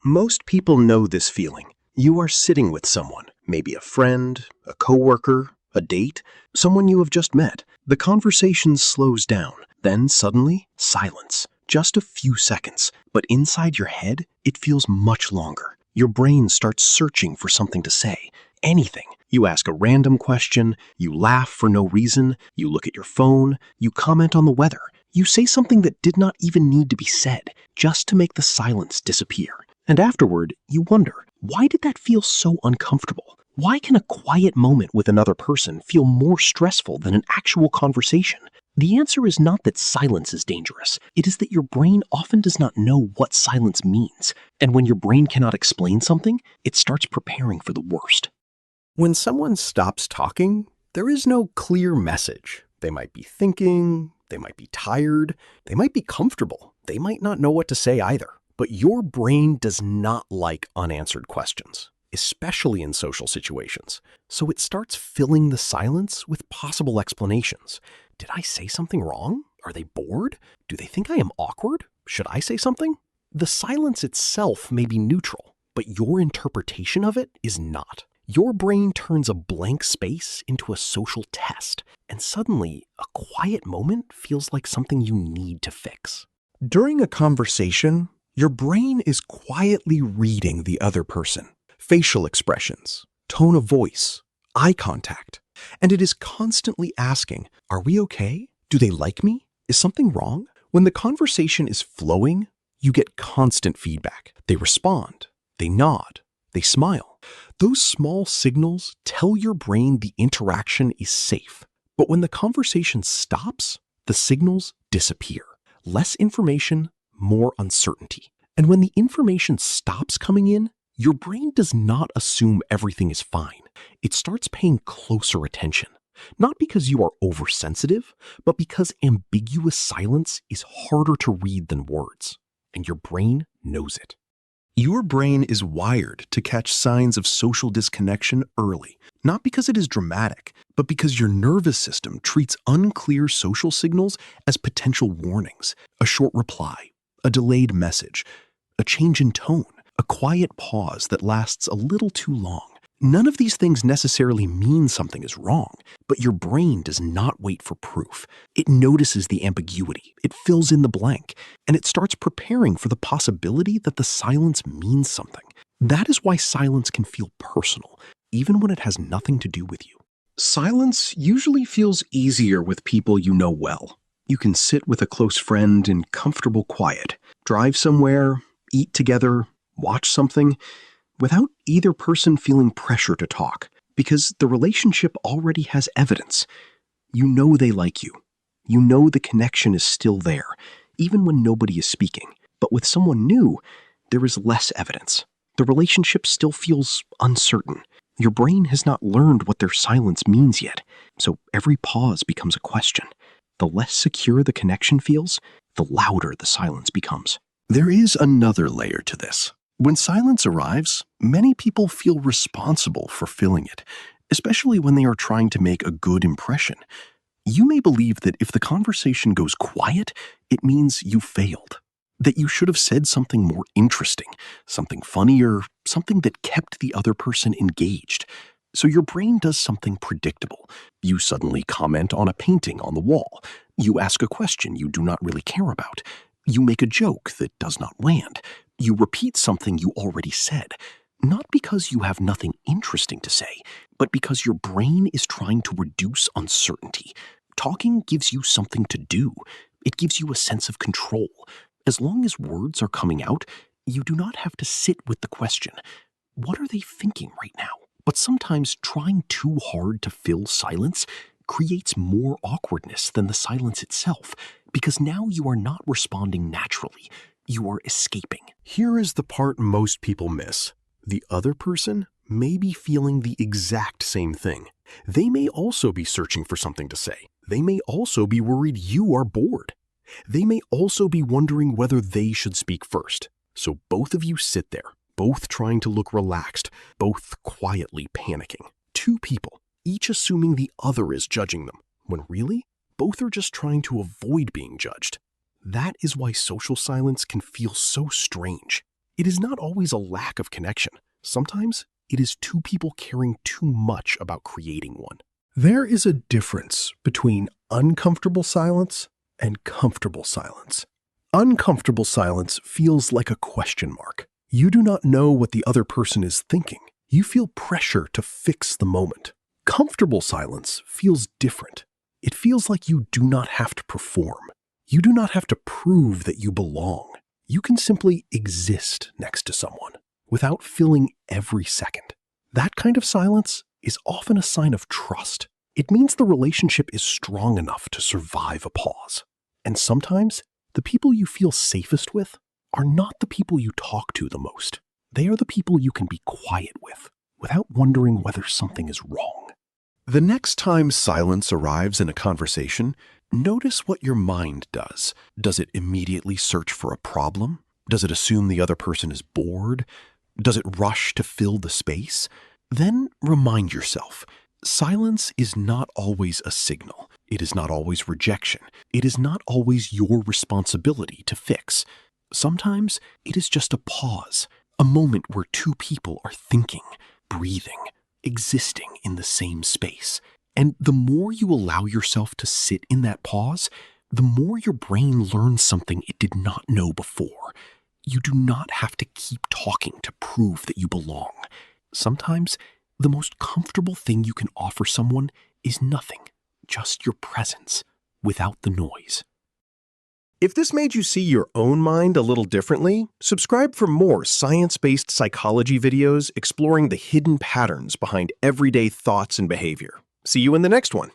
Most people know this feeling. You are sitting with someone, maybe a friend, a coworker, a date, someone you have just met. The conversation slows down, then suddenly, silence. Just a few seconds, but inside your head, it feels much longer. Your brain starts searching for something to say. Anything. You ask a random question, you laugh for no reason, you look at your phone, you comment on the weather. You say something that did not even need to be said, just to make the silence disappear. And afterward, you wonder, why did that feel so uncomfortable? Why can a quiet moment with another person feel more stressful than an actual conversation? The answer is not that silence is dangerous. It is that your brain often does not know what silence means. And when your brain cannot explain something, it starts preparing for the worst. When someone stops talking, there is no clear message. They might be thinking, they might be tired, they might be comfortable, they might not know what to say either. But your brain does not like unanswered questions, especially in social situations. So it starts filling the silence with possible explanations. Did I say something wrong? Are they bored? Do they think I am awkward? Should I say something? The silence itself may be neutral, but your interpretation of it is not. Your brain turns a blank space into a social test, and suddenly a quiet moment feels like something you need to fix. During a conversation, your brain is quietly reading the other person, facial expressions, tone of voice, eye contact, and it is constantly asking, are we okay? Do they like me? Is something wrong? When the conversation is flowing, you get constant feedback. They respond, they nod, they smile. Those small signals tell your brain the interaction is safe. But when the conversation stops, the signals disappear. Less information, more uncertainty. And when the information stops coming in, your brain does not assume everything is fine. It starts paying closer attention. Not because you are oversensitive, but because ambiguous silence is harder to read than words. And your brain knows it. Your brain is wired to catch signs of social disconnection early, not because it is dramatic, but because your nervous system treats unclear social signals as potential warnings. A short reply, a delayed message, a change in tone, a quiet pause that lasts a little too long. None of these things necessarily mean something is wrong, but your brain does not wait for proof. It notices the ambiguity, it fills in the blank, and it starts preparing for the possibility that the silence means something. That is why silence can feel personal, even when it has nothing to do with you. Silence usually feels easier with people you know well. You can sit with a close friend in comfortable quiet, drive somewhere, eat together, watch something, without either person feeling pressure to talk, because the relationship already has evidence. You know they like you. You know the connection is still there, even when nobody is speaking. But with someone new, there is less evidence. The relationship still feels uncertain. Your brain has not learned what their silence means yet, so every pause becomes a question. The less secure the connection feels, the louder the silence becomes. There is another layer to this. When silence arrives, many people feel responsible for filling it, especially when they are trying to make a good impression. You may believe that if the conversation goes quiet, it means you failed, that you should have said something more interesting, something funnier, something that kept the other person engaged. So your brain does something predictable. You suddenly comment on a painting on the wall. You ask a question you do not really care about. You make a joke that does not land. You repeat something you already said, not because you have nothing interesting to say, but because your brain is trying to reduce uncertainty. Talking gives you something to do. It gives you a sense of control. As long as words are coming out, you do not have to sit with the question, what are they thinking right now? But sometimes trying too hard to fill silence creates more awkwardness than the silence itself, because now you are not responding naturally. You are escaping. Here is the part most people miss. The other person may be feeling the exact same thing. They may also be searching for something to say. They may also be worried you are bored. They may also be wondering whether they should speak first. So both of you sit there, both trying to look relaxed, both quietly panicking. Two people, each assuming the other is judging them, when really, both are just trying to avoid being judged. That is why social silence can feel so strange. It is not always a lack of connection. Sometimes it is two people caring too much about creating one. There is a difference between uncomfortable silence and comfortable silence. Uncomfortable silence feels like a question mark. You do not know what the other person is thinking. You feel pressure to fix the moment. Comfortable silence feels different. It feels like you do not have to perform. You do not have to prove that you belong. You can simply exist next to someone without filling every second. That kind of silence is often a sign of trust. It means the relationship is strong enough to survive a pause. And sometimes, the people you feel safest with are not the people you talk to the most. They are the people you can be quiet with, without wondering whether something is wrong. The next time silence arrives in a conversation, notice what your mind does. Does it immediately search for a problem? Does it assume the other person is bored? Does it rush to fill the space? Then remind yourself, silence is not always a signal. It is not always rejection. It is not always your responsibility to fix. Sometimes it is just a pause, a moment where two people are thinking, breathing, existing in the same space. And the more you allow yourself to sit in that pause, the more your brain learns something it did not know before. You do not have to keep talking to prove that you belong. Sometimes, the most comfortable thing you can offer someone is nothing, just your presence, without the noise. If this made you see your own mind a little differently, subscribe for more science-based psychology videos exploring the hidden patterns behind everyday thoughts and behavior. See you in the next one.